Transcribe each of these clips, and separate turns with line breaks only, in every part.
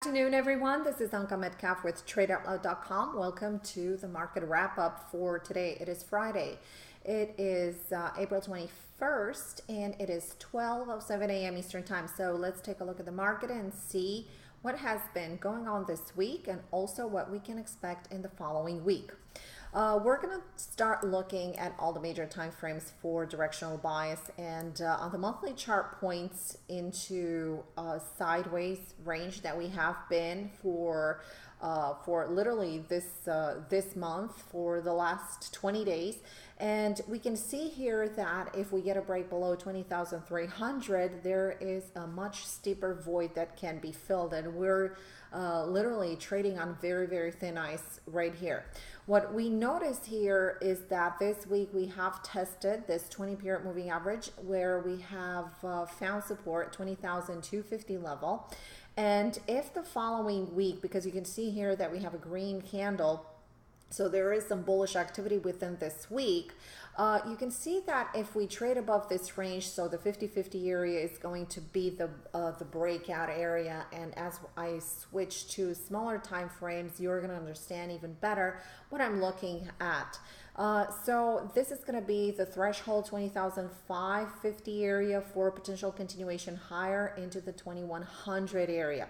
Good afternoon, everyone. This is Anka Metcalf with TradeOutloud.com. Welcome to the market wrap up for today. It is Friday. It is April 21st, and it is 12:07 a.m. Eastern Time. So let's take a look at the market and see what has been going on this week and also what we can expect in the following week. We're going to start looking at all the major time frames for directional bias, and on the monthly chart points into sideways range that we have been for literally this month for the last 20 days. And we can see here that if we get a break below 20,300, there is a much steeper void that can be filled, and we're literally trading on very, very thin ice right here. What we notice here is that this week we have tested this 20-period moving average where we have found support 20,250 level. And if the following week, because you can see here that we have a green candle, so there is some bullish activity within this week. You can see that if we trade above this range, so the 50-50 area is going to be the breakout area. And as I switch to smaller time frames, you're going to understand even better what I'm looking at. So this is going to be the threshold 20,550 area for potential continuation higher into the 2100 area.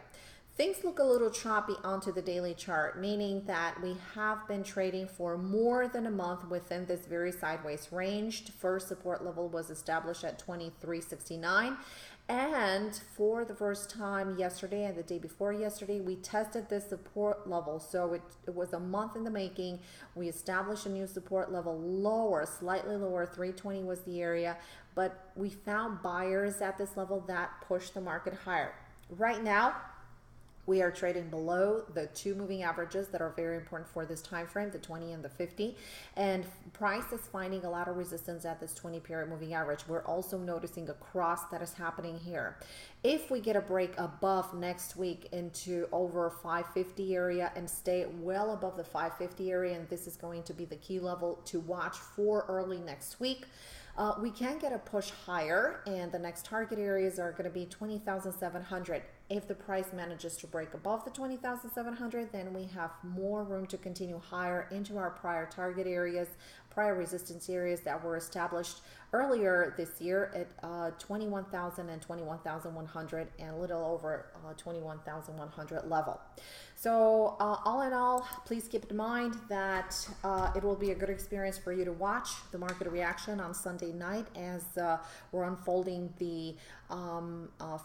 Things look a little choppy onto the daily chart, meaning that we have been trading for more than a month within this very sideways range. First support level was established at 2369. And for the first time yesterday and the day before yesterday, we tested this support level. So it was a month in the making. We established a new support level lower, slightly lower, 320 was the area. But we found buyers at this level that pushed the market higher. Right now, we are trading below the two moving averages that are very important for this time frame, the 20 and the 50, and price is finding a lot of resistance at this 20-period moving average. We're also noticing a cross that is happening here. If we get a break above next week into over 550 area and stay well above the 550 area, and this is going to be the key level to watch for early next week, we can get a push higher, and the next target areas are going to be 20,700. If the price manages to break above the 20,700, then we have more room to continue higher into our prior target areas, prior resistance areas that were established earlier this year at 21,000 and 21,100 and a little over 21,100 level. So all in all, please keep in mind that it will be a good experience for you to watch the market reaction on Sunday night as we're unfolding the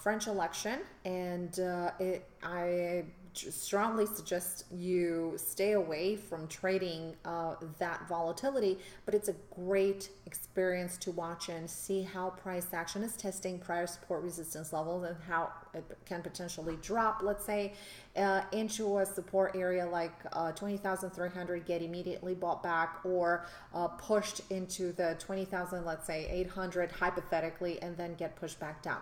French election, and I strongly suggest you stay away from trading that volatility, but it's a great experience to watch and see how price action is testing prior support resistance levels and how it can potentially drop, let's say, into a support area like 20,300, get immediately bought back, or pushed into the 20,000, let's say 800 hypothetically, and then get pushed back down.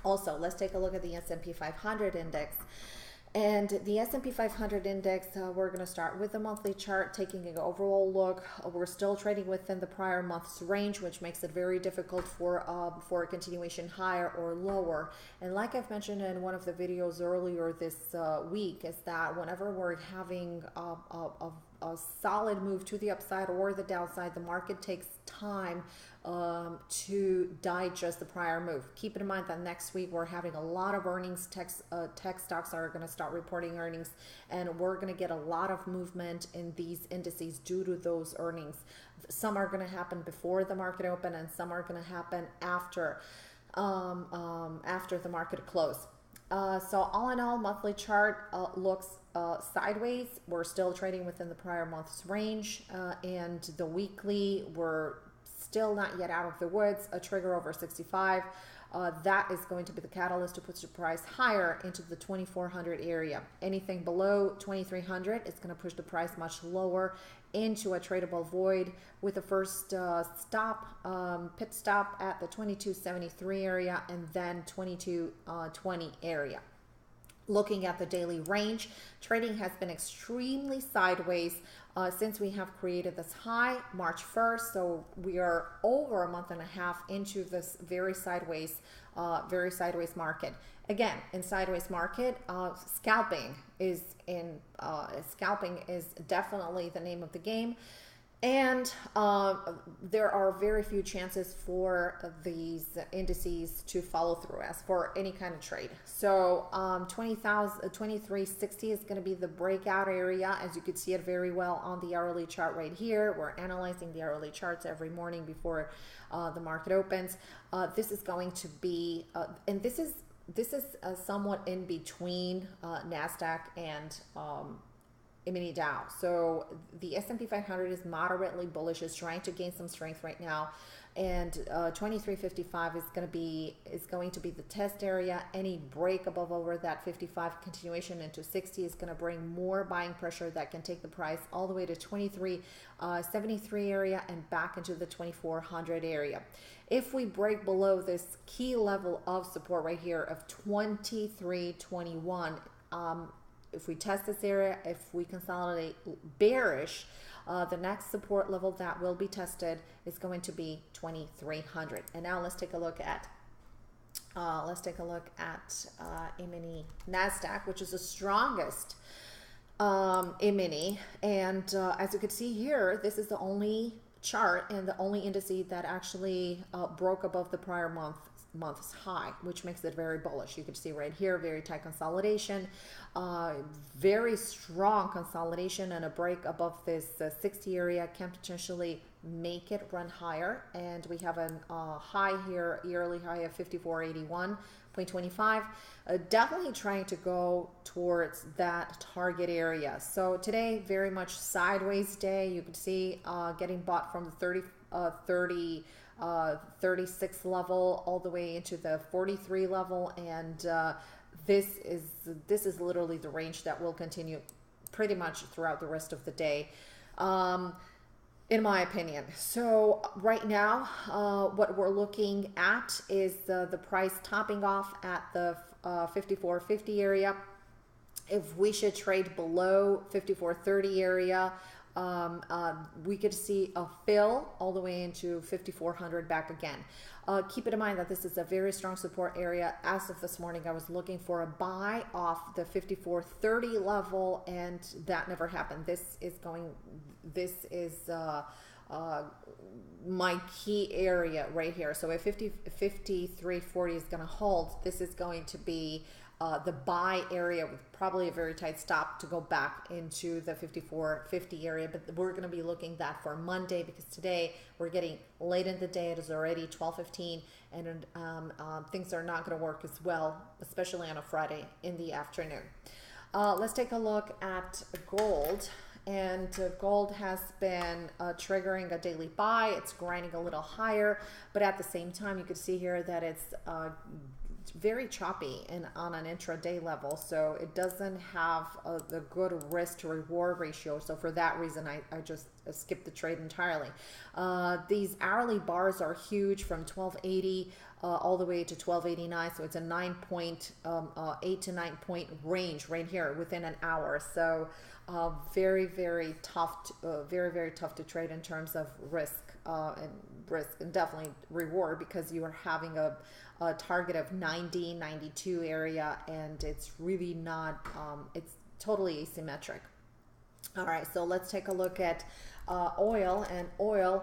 Also, let's take a look at the S&P 500 index. And the S&P 500 index, we're going to start with the monthly chart, taking an overall look. We're still trading within the prior month's range, which makes it very difficult for a continuation higher or lower. And like I've mentioned in one of the videos earlier this week, is that whenever we're having a solid move to the upside or the downside, the market takes time to digest the prior move. Keep in mind that next week we're having a lot of earnings. Tech stocks are going to start reporting earnings, and we're going to get a lot of movement in these indices due to those earnings. Some are going to happen before the market open, and some are going to happen after the market close. So all in all, monthly chart looks sideways. We're still trading within the prior month's range, and the weekly, we're still not yet out of the woods. A trigger over 65, that is going to be the catalyst to push the price higher into the 2,400 area. Anything below 2,300 is going to push the price much lower into a tradable void, with the first pit stop at the 2273 area and then 2220 area. Looking at the daily range, trading has been extremely sideways since we have created this high March 1st. So we are over a month and a half into this very sideways market. Again, in sideways market, scalping is definitely the name of the game. And there are very few chances for these indices to follow through as for any kind of trade. So 2360 is going to be the breakout area, as you could see it very well on the hourly chart right here. We're analyzing the hourly charts every morning before the market opens. This is going to be, and this is somewhat in between NASDAQ and mini Dow. So the S&P 500 is moderately bullish, is trying to gain some strength right now, and 2355 is going to be the test area. Any break above over that 55, continuation into 60 is going to bring more buying pressure that can take the price all the way to 2373 area and back into the 2400 area. If we break below this key level of support right here of 2321, if we test this area, if we consolidate bearish, the next support level that will be tested is going to be 2300. And now let's take a look at E-mini NASDAQ, which is the strongest E-mini. And as you can see here, this is the only chart and the only indice that actually broke above the prior month's high, which makes it very bullish. You can see right here, very tight consolidation, very strong consolidation, and a break above this 60 area can potentially make it run higher. And we have a high here, yearly high of 5481.25. Definitely trying to go towards that target area. So today, very much sideways day. You can see getting bought from the 36 level all the way into the 43 level, and this is literally the range that will continue pretty much throughout the rest of the day, in my opinion. So right now, what we're looking at is the price topping off at the 54.50 area. If we should trade below 54.30 area, we could see a fill all the way into 5400 back again. Keep it in mind that this is a very strong support area. As of this morning, I was looking for a buy off the 5430 level, and that never happened. This is my key area right here. So if 5340 is going to hold, this is going to be the buy area with probably a very tight stop to go back into the 54.50 area. But we're going to be looking that for Monday, because today we're getting late in the day. It is already 12:15, and things are not going to work as well, especially on a Friday in the afternoon. Let's take a look at gold. And gold has been triggering a daily buy. It's grinding a little higher, but at the same time, you can see here that it's very choppy and on an intraday level, so it doesn't have the good risk to reward ratio. So for that reason, I just skipped the trade entirely. These hourly bars are huge, from 1280 all the way to 1289, so it's a 8 to 9 point range right here within an hour. So very tough to trade in terms of risk and definitely reward, because you are having a target of 90, 92 area, and it's really not, it's totally asymmetric. All right, so let's take a look at oil. And oil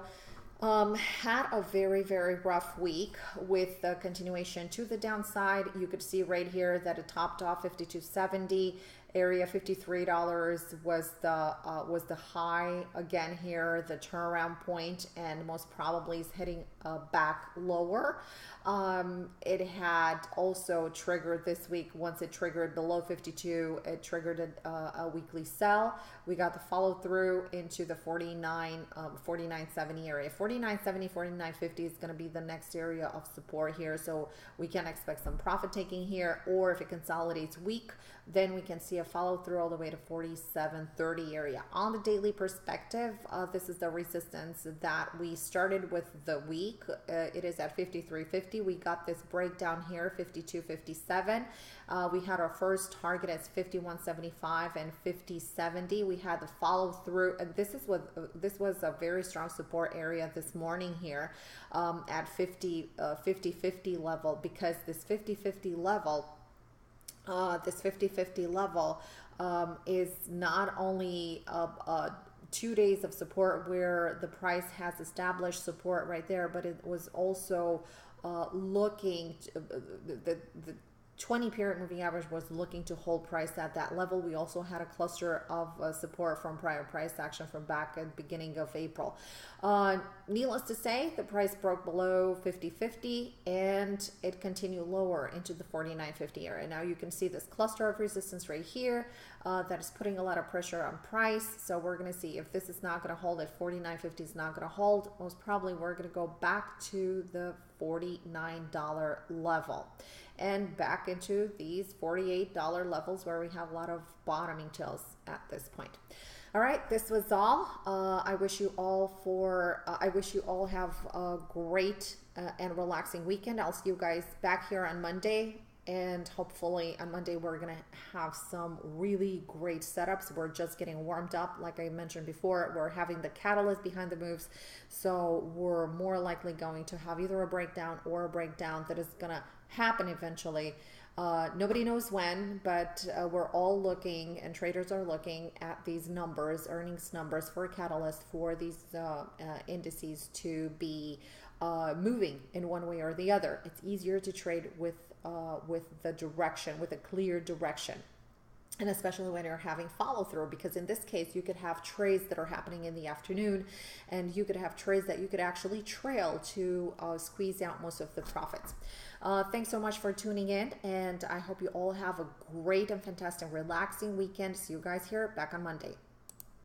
had a very rough week with the continuation to the downside. You could see right here that it topped off 52.70 area. $53 was the high again here, the turnaround point, and most probably is heading back lower. It had also triggered this week. Once it triggered below 52, it triggered a weekly sell. We got the follow through into the 49.70 area. 49 49.70, 49.50 is going to be the next area of support here. So we can expect some profit taking here, or if it consolidates weak, then we can see a follow through all the way to 47.30 area. On the daily perspective, this is the resistance that we started with the week. It is at 53.50. We got this breakdown here, 52.57. We had our first target as 51.75 and 50.70. We had the follow through, and this was a very strong support area this morning here at 50.50 level, because this 50.50 level is not only 2 days of support where the price has established support right there, but it was also looking the 20 period moving average was looking to hold price at that level. We also had a cluster of support from prior price action from back at the beginning of April. Needless to say, the price broke below 50.50 and it continued lower into the 49.50 area. Now you can see this cluster of resistance right here that is putting a lot of pressure on price. So we're going to see if this is not going to hold, if 49.50 is not going to hold, most probably we're going to go back to the $49 level and back into these $48 levels where we have a lot of bottoming tails at this point. All right, this was all. I wish you all have a great and relaxing weekend. I'll see you guys back here on Monday. And hopefully on Monday, we're going to have some really great setups. We're just getting warmed up. Like I mentioned before, we're having the catalyst behind the moves. So we're more likely going to have either a breakdown or a breakdown that is going to happen eventually. Nobody knows when, but we're all looking, and traders are looking at these numbers, earnings numbers for a catalyst for these indices to be moving in one way or the other. It's easier to trade with the direction, with a clear direction. And especially when you're having follow through, because in this case, you could have trades that are happening in the afternoon, and you could have trades that you could actually trail to squeeze out most of the profits. Thanks so much for tuning in, and I hope you all have a great and fantastic, relaxing weekend. See you guys here back on Monday.